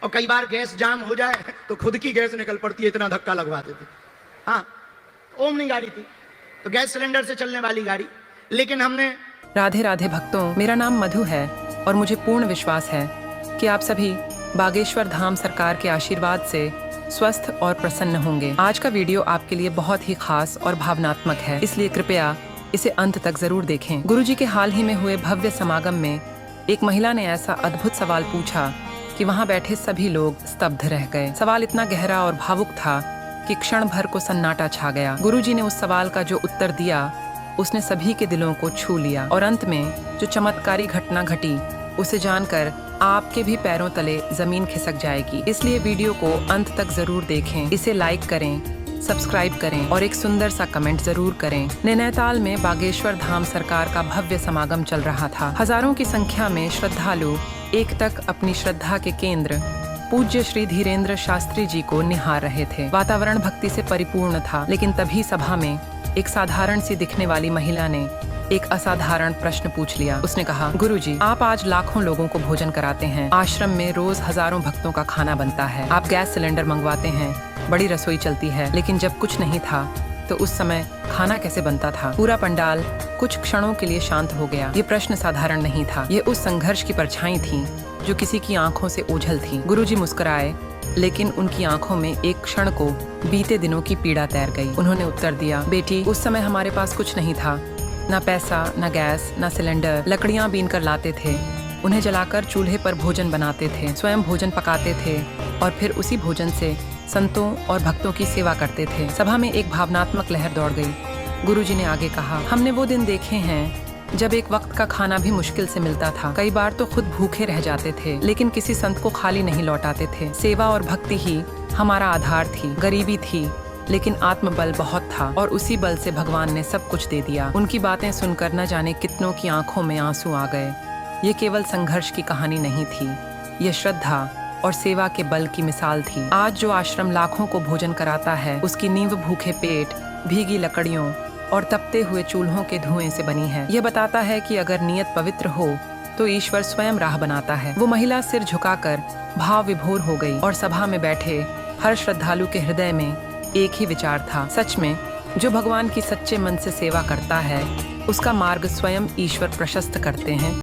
और कई बार गैस जाम हो जाए तो खुद की गैस निकल पड़ती है, इतना धक्का लगवा देते। हाँ, ओमनी गाड़ी थी तो गैस सिलेंडर से चलने वाली गाड़ी, लेकिन हमने। राधे राधे भक्तों, मेरा नाम मधु है और मुझे पूर्ण विश्वास है कि आप सभी बागेश्वर धाम सरकार के आशीर्वाद से स्वस्थ और प्रसन्न होंगे। आज का वीडियो आपके लिए बहुत ही खास और भावनात्मक है, इसलिए कृपया इसे अंत तक जरूर देखें। गुरुजी के हाल ही में हुए भव्य समागम में एक महिला ने ऐसा अद्भुत सवाल पूछा कि वहां बैठे सभी लोग स्तब्ध रह गए। सवाल इतना गहरा और भावुक था कि क्षण भर को सन्नाटा छा गया। गुरुजी ने उस सवाल का जो उत्तर दिया उसने सभी के दिलों को छू लिया और अंत में जो चमत्कारी घटना घटी उसे जानकर आपके भी पैरों तले जमीन खिसक जाएगी। इसलिए वीडियो को अंत तक जरूर देखें, इसे लाइक करें, सब्सक्राइब करें और एक सुंदर सा कमेंट जरूर करें। नैनीताल में बागेश्वर धाम सरकार का भव्य समागम चल रहा था। हजारों की संख्या में श्रद्धालु एक तक अपनी श्रद्धा के केंद्र पूज्य श्री धीरेन्द्र शास्त्री जी को निहार रहे थे। वातावरण भक्ति से परिपूर्ण था, लेकिन तभी सभा में एक साधारण सी दिखने वाली महिला ने एक असाधारण प्रश्न पूछ लिया। उसने कहा, गुरुजी, आप आज लाखों लोगों को भोजन कराते हैं, आश्रम में रोज हजारों भक्तों का खाना बनता है, आप गैस सिलेंडर मंगवाते हैं, बड़ी रसोई चलती है, लेकिन जब कुछ नहीं था तो उस समय खाना कैसे बनता था? पूरा पंडाल कुछ क्षणों के लिए शांत हो गया। ये प्रश्न साधारण नहीं था, ये उस संघर्ष की परछाई थी जो किसी की आंखों से ओझल थी। गुरुजी मुस्कुराए, लेकिन उनकी आंखों में एक क्षण को बीते दिनों की पीड़ा तैर गई। उन्होंने उत्तर दिया, बेटी, उस समय हमारे पास कुछ नहीं था, ना पैसा, ना गैस, ना सिलेंडर। लकड़ियां बीन कर लाते थे, उन्हें जलाकर चूल्हे पर भोजन बनाते थे, स्वयं भोजन पकाते थे और फिर उसी भोजन से संतों और भक्तों की सेवा करते थे। सभा में एक भावनात्मक लहर दौड़ गई। गुरुजी ने आगे कहा, हमने वो दिन देखे हैं जब एक वक्त का खाना भी मुश्किल से मिलता था, कई बार तो खुद भूखे रह जाते थे, लेकिन किसी संत को खाली नहीं लौटाते थे। सेवा और भक्ति ही हमारा आधार थी। गरीबी थी, लेकिन आत्मबल बहुत था और उसी बल से भगवान ने सब कुछ दे दिया। उनकी बातें सुनकर न जाने कितनों की आंखों में आंसू आ गए। ये केवल संघर्ष की कहानी नहीं थी, ये श्रद्धा और सेवा के बल की मिसाल थी। आज जो आश्रम लाखों को भोजन कराता है, उसकी नींव भूखे पेट, भीगी लकड़ियों और तपते हुए चूल्हों के धुएं से बनी है। यह बताता है कि अगर नियत पवित्र हो तो ईश्वर स्वयं राह बनाता है। वो महिला सिर झुकाकर भाव विभोर हो गई और सभा में बैठे हर श्रद्धालु के हृदय में एक ही विचार था, सच में जो भगवान की सच्चे मन से सेवा करता है उसका मार्ग स्वयं ईश्वर प्रशस्त करते हैं।